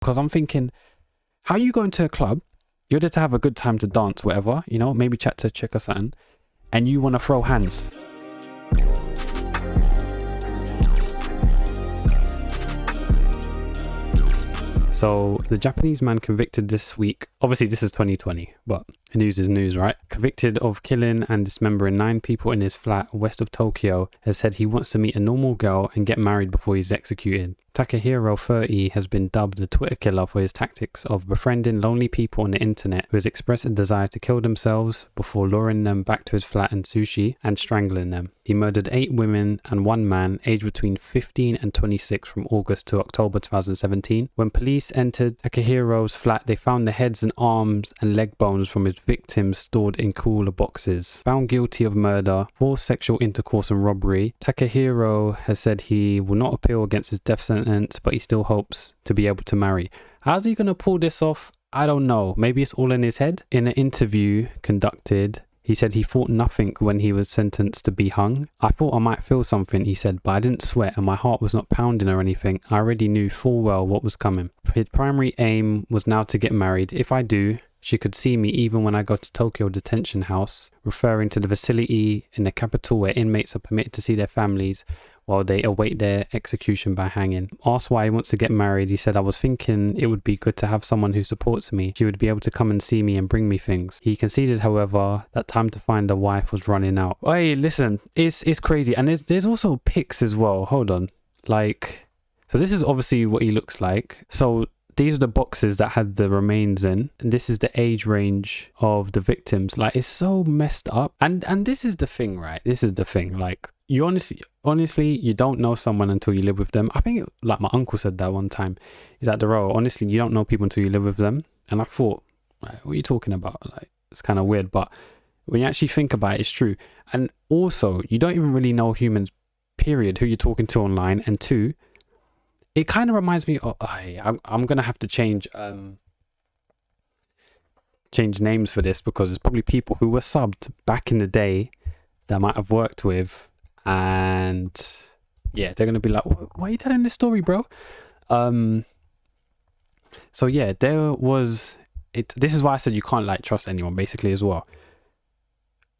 Because I'm thinking, how you going to a club? You're there to have a good time, to dance, whatever, you know, maybe chat to a chick or something, and you want to throw hands. So the Japanese man convicted this week, obviously this is 2020, but news is news, right? Convicted of killing and dismembering 9 people in his flat west of Tokyo, has said he wants to meet a normal girl and get married before he's executed. Takehiro, 30, has been dubbed the Twitter killer for his tactics of befriending lonely people on the internet who has expressed a desire to kill themselves before luring them back to his flat and sushi and strangling them. He murdered 8 women and 1 man aged between 15 and 26 from August to October 2017. When police entered Takehiro's flat, they found the heads and arms and leg bones from his victims stored in cooler boxes. Found guilty of murder, forced sexual intercourse and robbery, Takehiro has said he will not appeal against his death sentence, but he still hopes to be able to marry. How's he going to pull this off? I don't know. Maybe it's all in his head. In an interview conducted, he said he thought nothing when he was sentenced to be hung. I thought I might feel something, he said, but I didn't sweat and my heart was not pounding or anything. I already knew full well what was coming. His primary aim was now to get married. If I do, she could see me even when I go to Tokyo Detention House, referring to the facility in the capital where inmates are permitted to see their families while they await their execution by hanging. Asked why he wants to get married, he said, I was thinking it would be good to have someone who supports me. She would be able to come and see me and bring me things. He conceded, however, that time to find a wife was running out. Hey, listen, it's crazy. And there's also pics as well. Hold on. Like, so this is obviously what he looks like. So these are the boxes that had the remains in. And this is the age range of the victims. Like, it's so messed up. And this is the thing, right? This is the thing. Like, you honestly, you don't know someone until you live with them. I think, like my uncle said that one time. He's like, Durrell, honestly, you don't know people until you live with them. And I thought, like, what are you talking about? Like, it's kind of weird. But when you actually think about it, it's true. And also, you don't even really know humans, period, who you're talking to online. And 2, it kind of reminds me of, I'm going to have to change names for this, because it's probably people who were subbed back in the day that I might have worked with. And yeah, they're going to be like, why are you telling this story, bro? So yeah, there was it. This is why I said you can't like trust anyone basically as well.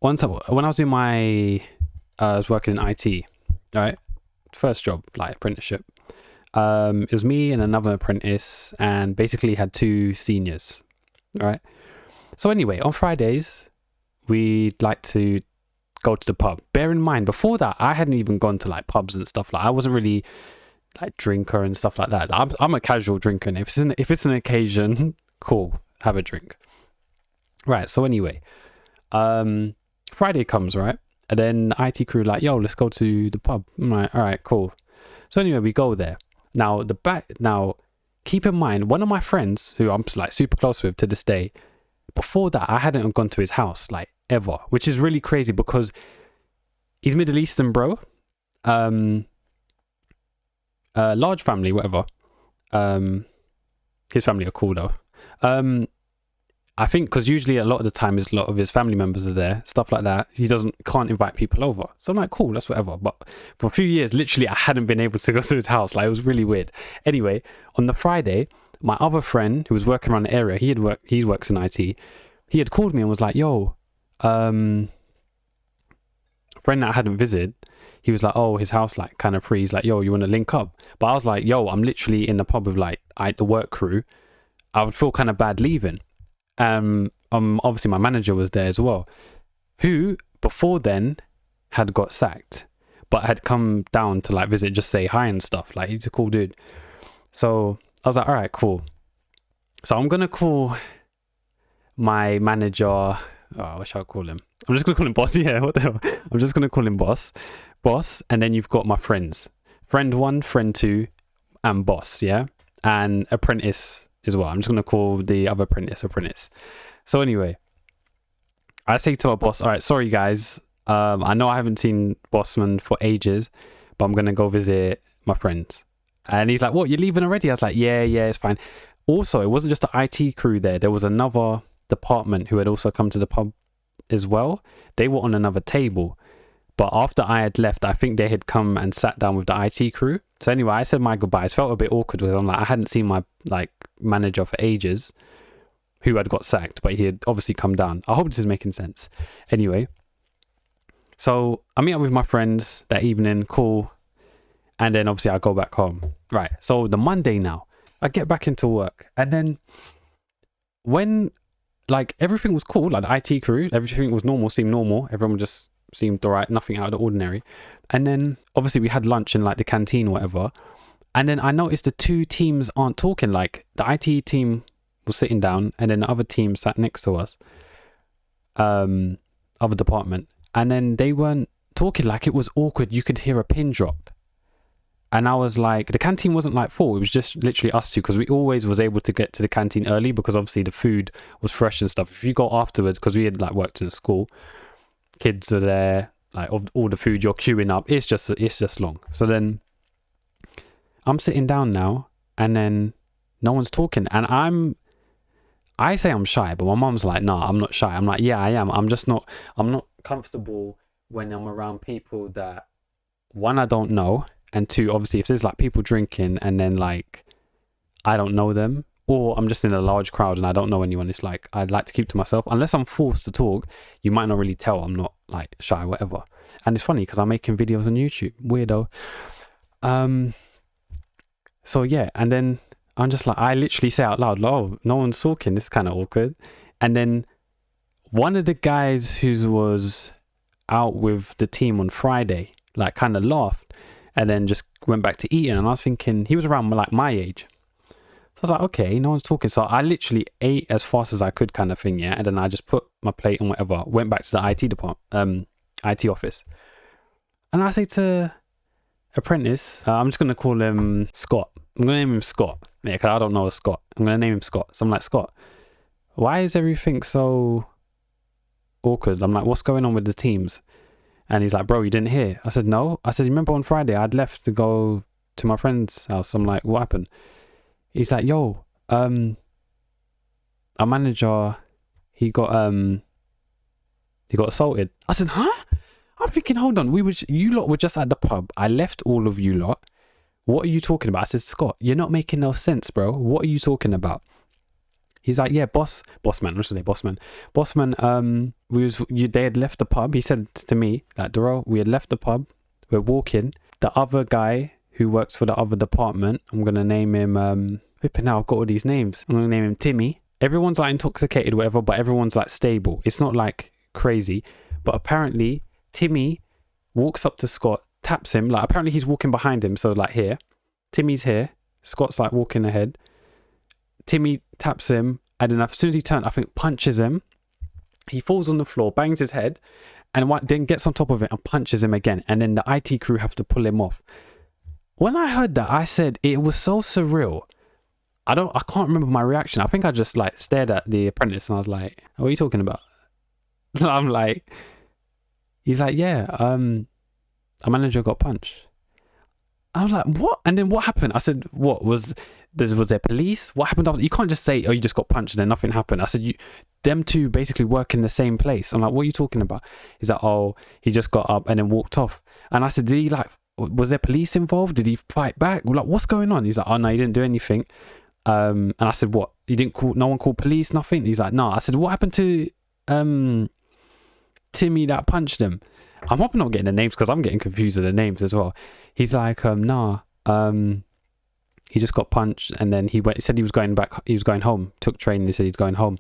When I was in I was working in IT, right? First job, like apprenticeship. It was me and another apprentice, and basically had 2 seniors, right? So anyway, on Fridays, we'd like to go to the pub. Bear in mind, before that, I hadn't even gone to like pubs and stuff. Like, I wasn't really like drinker and stuff like that. I'm a casual drinker, and if it's an occasion, cool, have a drink. Right. So anyway, Friday comes, right, and then the IT crew like, yo, let's go to the pub. I'm like, all right, cool. So anyway, we go there. Now keep in mind, one of my friends who I'm like super close with to this day, before that, I hadn't gone to his house like ever, which is really crazy because he's Middle Eastern, bro. Large family, whatever. His family are cool though. I think because usually a lot of the time a lot of his family members are there, stuff like that. He can't invite people over. So I'm like, cool, that's whatever. But for a few years, literally, I hadn't been able to go to his house. Like, it was really weird. Anyway, on the Friday, my other friend who was working around the area, he works in IT. He had called me and was like, yo, a friend that I hadn't visited, he was like, oh, his house like kind of free. He's like, yo, you want to link up? But I was like, yo, I'm literally in the pub with like the work crew. I would feel kind of bad leaving. Obviously my manager was there as well, who before then had got sacked, but had come down to like visit, just say hi and stuff. Like, he's a cool dude. So I was like, all right, cool. So I'm gonna call my manager. What shall I call him? I'm just gonna call him boss. Yeah, what the hell? I'm just gonna call him boss. And then you've got my friends, friend 1, friend 2, and boss. Yeah, and apprentice as well. I'm just gonna call the other apprentice. So anyway, I say to my boss, all right, sorry guys, I know I haven't seen Bossman for ages, but I'm gonna go visit my friends. And he's like, what, you're leaving already? I was like, yeah, it's fine. Also, it wasn't just the IT crew there was another department who had also come to the pub as well. They were on another table, but after I had left, I think they had come and sat down with the IT crew. So anyway, I said my goodbyes. Felt a bit awkward with them. Like, I hadn't seen my like manager for ages, who had got sacked, but he had obviously come down. I hope this is making sense. Anyway, so I meet up with my friends that evening, cool. And then obviously I go back home. Right, so the Monday now, I get back into work. And then when, like, everything was cool, like the IT crew, everything was normal, seemed normal. Everyone just seemed all right, nothing out of the ordinary. And then obviously we had lunch in like the canteen or whatever. And then I noticed the two teams aren't talking. Like the IT team was sitting down and then the other team sat next to us, other department. And then they weren't talking, like it was awkward. You could hear a pin drop. And I was like, the canteen wasn't like full. It was just literally us two, because we always was able to get to the canteen early because obviously the food was fresh and stuff. If you go afterwards, because we had like worked in a school, kids are there, like all the food, you're queuing up. It's just long. So then I'm sitting down now and then no one's talking. And I say I'm shy, but my mom's like, nah, I'm not shy. I'm like, yeah, I am. I'm not comfortable when I'm around people that, one, I don't know. And two, obviously, if there's like people drinking and then like I don't know them, or I'm just in a large crowd and I don't know anyone, it's like I'd like to keep to myself. Unless I'm forced to talk, you might not really tell I'm not like shy, whatever. And it's funny because I'm making videos on YouTube, weirdo. So yeah, and then I'm just like, I literally say out loud, oh, no one's talking. This is kind of awkward. And then one of the guys who was out with the team on Friday, like kind of laughed. And then just went back to eating. And I was thinking, he was around like my age. So I was like, okay, no one's talking. So I literally ate as fast as I could kind of thing, yeah. And then I just put my plate and whatever, went back to the IT department, IT office. And I say to apprentice, I'm just going to call him Scott. I'm going to name him Scott. Yeah, because I don't know a Scott. I'm going to name him Scott. So I'm like, Scott, why is everything so awkward? I'm like, what's going on with the teams? And he's like, bro, you didn't hear? I said, no. I said, you remember on Friday I'd left to go to my friend's house? I'm like, what happened? He's like, yo, our manager, he got assaulted. I said, huh? I'm thinking, hold on, you lot were just at the pub. I left all of you lot. What are you talking about? I said, Scott, you're not making no sense, bro. What are you talking about? He's like, yeah, bossman. They had left the pub. He said to me, like, Durrell, we had left the pub. We're walking. The other guy who works for the other department, I'm going to name him, flipping now, I've got all these names. I'm going to name him Timmy. Everyone's like intoxicated, whatever, but everyone's like stable. It's not like crazy. But apparently, Timmy walks up to Scott, taps him. Like, apparently he's walking behind him. So like here, Timmy's here. Scott's like walking ahead. Timmy taps him, and then as soon as he turns, I think punches him. He falls on the floor, bangs his head, and then gets on top of it and punches him again. And then the IT crew have to pull him off. When I heard that, I said it was so surreal. I can't remember my reaction. I think I just like stared at the apprentice and I was like, "What are you talking about?" I'm like, he's like, "Yeah, our manager got punched." I was like, what? And then what happened? I said, what was there police? What happened after? You can't just say, oh, you just got punched and then nothing happened. I said, them two basically work in the same place. I'm like, what are you talking about? He's like, oh, he just got up and then walked off. And I said, was there police involved? Did he fight back? Like, what's going on? He's like, oh no, he didn't do anything. And I said, what? No one called police, nothing? He's like, no. I said, what happened to Timmy that punched him? I'm hoping not getting the names because I'm getting confused with the names as well. He's like, nah. He just got punched and then he said he was going home, took train and he said he's going home.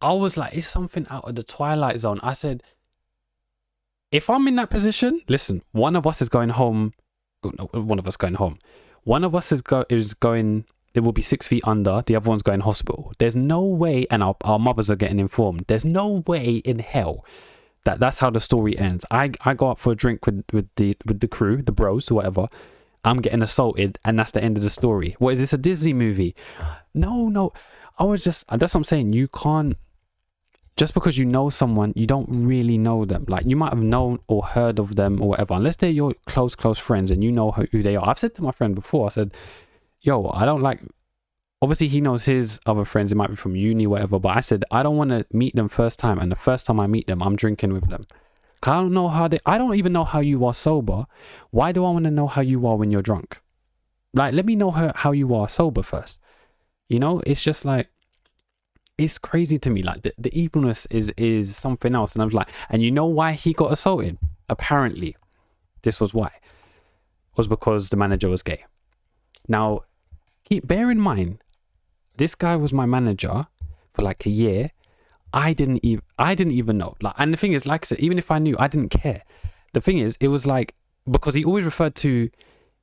I was like, it's something out of the Twilight Zone. I said, if I'm in that position, listen, one of us is going home. One of us going home. One of us is going, it will be 6 feet under. The other one's going hospital. There's no way, and our mothers are getting informed. There's no way in hell that's how the story ends. I go out for a drink with the crew, the bros or whatever. I'm getting assaulted and that's the end of the story. What is this, a Disney movie? No. That's what I'm saying. You can't, just because you know someone, you don't really know them. Like, you might have known or heard of them or whatever, unless they're your close friends and you know who they are. I've said to my friend before, I said, yo, I don't like, obviously he knows his other friends, it might be from uni, whatever, but I said, I don't want to meet them first time, and the first time I meet them, I'm drinking with them. Cause I don't even know how you are sober. Why do I want to know how you are when you're drunk? Like, let me know how you are sober first. You know, it's just like, it's crazy to me. Like the evilness is something else. And I was like, and you know why he got assaulted? Apparently, this was why. Was because the manager was gay. Now, bear in mind, this guy was my manager for like a year. I didn't even know. Like, and the thing is, like I said, even if I knew, I didn't care. The thing is, it was like, because he always referred to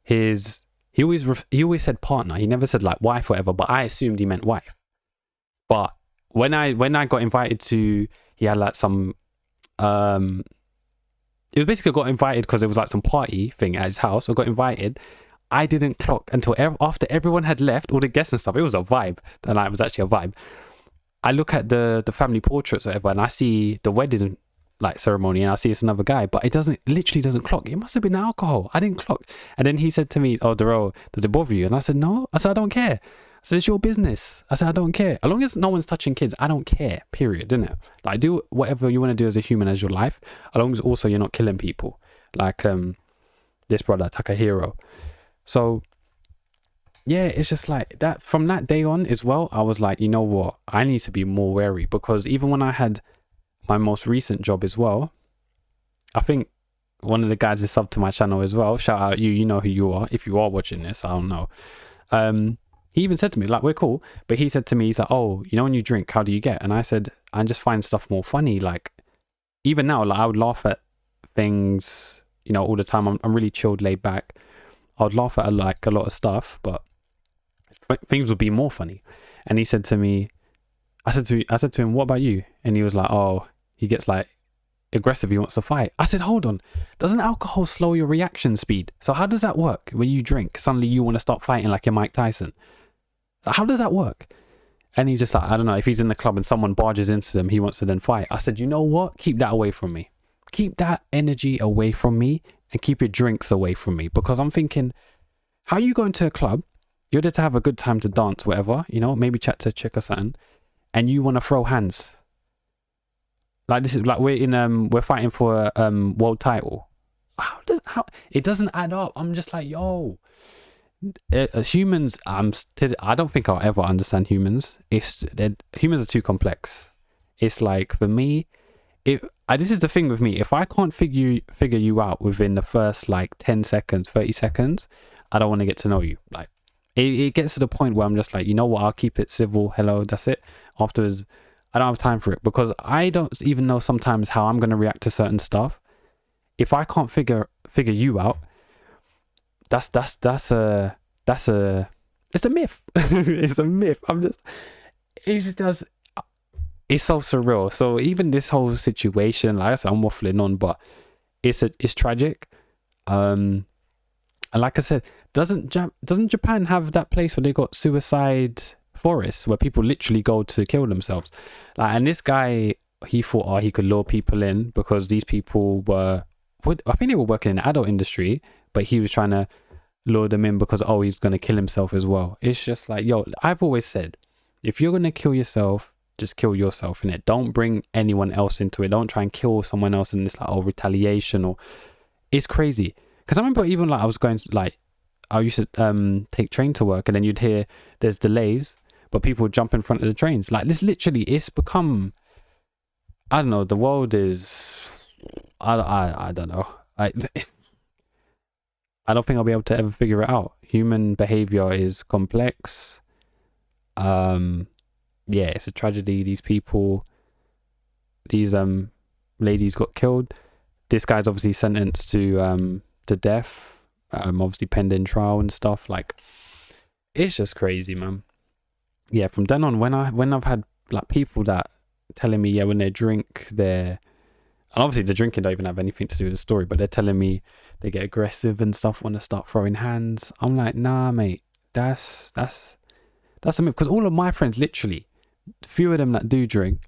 his, he always said partner. He never said like wife or whatever, but I assumed he meant wife. But when I got invited to, he had like some, it was basically got invited because it was like some party thing at his house. I got invited. I didn't clock until after everyone had left, all the guests and stuff. It was a vibe. The night was actually a vibe. I look at the family portraits or whatever, and I see the wedding like ceremony, and I see it's another guy, but it literally doesn't clock. It must have been alcohol. I didn't clock. And then he said to me, "Oh, Durrell, does it bother you?" And I said, "No." I said, "I don't care." I said, "It's your business." I said, "I don't care. As long as no one's touching kids, I don't care, period," didn't it? Like, do whatever you want to do as a human, as your life, as long as also you're not killing people. Like this brother, Takahiro. So yeah, it's just like that. From that day on as well, I was like, you know what? I need to be more wary, because even when I had my most recent job as well, I think one of the guys is subbed to my channel as well. Shout out you know who you are. If you are watching this, I don't know. He even said to me, like, we're cool, but he said to me, he's like, "Oh, you know, when you drink, how do you get?" And I said, "I just find stuff more funny." Like, even now, like, I would laugh at things, you know, all the time. I'm really chilled, laid back. I would laugh at like a lot of stuff, but things would be more funny. And he said to me, I said to him, "What about you?" And he was like, "Oh, he gets like aggressive, he wants to fight." I said, "Hold on, doesn't alcohol slow your reaction speed? So how does that work? When you drink, suddenly you want to start fighting like you're Mike Tyson. How does that work?" And he's just like, I don't know, if he's in the club and someone barges into them, he wants to then fight. I said, you know what? Keep that away from me. Keep that energy away from me, and keep your drinks away from me. Because I'm thinking, how you go into a club, you're there to have a good time, to dance, whatever, you know, maybe chat to a chick or something, and you want to throw hands. Like, this is like we're fighting for a world title. How it doesn't add up. I'm just like, yo, humans, I don't think I'll ever understand humans. Humans are too complex. It's like, for me, this is the thing with me. If I can't figure you out within the first like 10 seconds, 30 seconds, I don't want to get to know you. Like, it gets to the point where I'm just like, you know what, I'll keep it civil. Hello, that's it. Afterwards, I don't have time for it, because I don't even know sometimes how I'm going to react to certain stuff. If I can't figure you out, it's a myth. It's a myth. It's so surreal. So even this whole situation, like I said, I'm waffling on, but it's tragic. And like I said, doesn't Japan have that place where they got suicide forests where people literally go to kill themselves? Like, and this guy, he thought, he could lure people in because these people I think they were working in the adult industry, but he was trying to lure them in because, he's going to kill himself as well. It's just like, yo, I've always said, if you're going to kill yourself, just kill yourself in it. Don't bring anyone else into it. Don't try and kill someone else in this like, retaliation, or it's crazy. Because I remember even like I was going to, like, I used to take train to work, and then you'd hear there's delays, but people would jump in front of the trains. Like, this literally, it's become, I don't know, the world is, I don't know. I don't think I'll be able to ever figure it out. Human behavior is complex. Yeah, it's a tragedy. These ladies got killed. This guy's obviously sentenced to death. Obviously pending trial and stuff. Like, it's just crazy, man. Yeah, from then on, when I've had like people that telling me, when they drink, and obviously the drinking don't even have anything to do with the story, but they're telling me they get aggressive and stuff, want to start throwing hands. I'm like, nah, mate, that's a myth. Because all of my friends, literally, a few of them that do drink,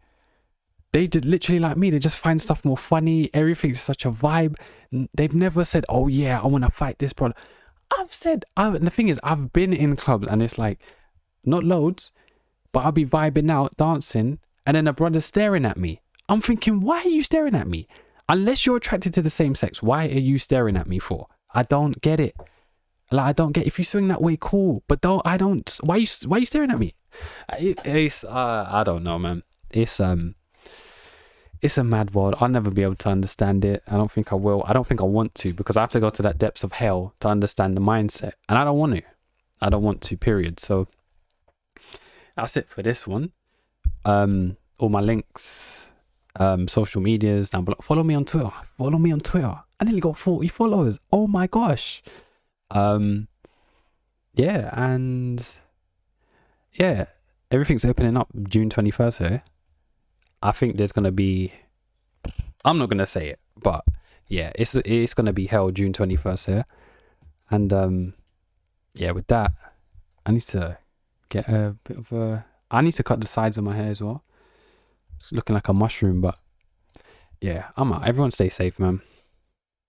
they did literally like me. They just find stuff more funny. Everything's such a vibe. They've never said, "Oh yeah, I want to fight this brother." The thing is, I've been in clubs and it's like, not loads, but I'll be vibing out, dancing, and then a brother's staring at me. I'm thinking, why are you staring at me? Unless you're attracted to the same sex, why are you staring at me for? I don't get it. Like, I don't get, if you swing that way, cool, but why are you staring at me? It's I don't know, man. It's a mad world. I'll never be able to understand it. I don't think I will. I don't think I want to, because I have to go to that depths of hell to understand the mindset, and I don't want to. I don't want to. Period. So that's it for this one. All my links, social medias down below. Follow me on Twitter. I nearly got 40 followers. Oh my gosh. Yeah, and yeah, everything's opening up June 21st here. I think there's gonna be, I'm not gonna say it, but yeah, it's gonna be held June 21st here. And yeah, with that, I need to get a bit of a, I need to cut the sides of my hair as well. It's looking like a mushroom, but yeah, I'm out. Everyone stay safe, man.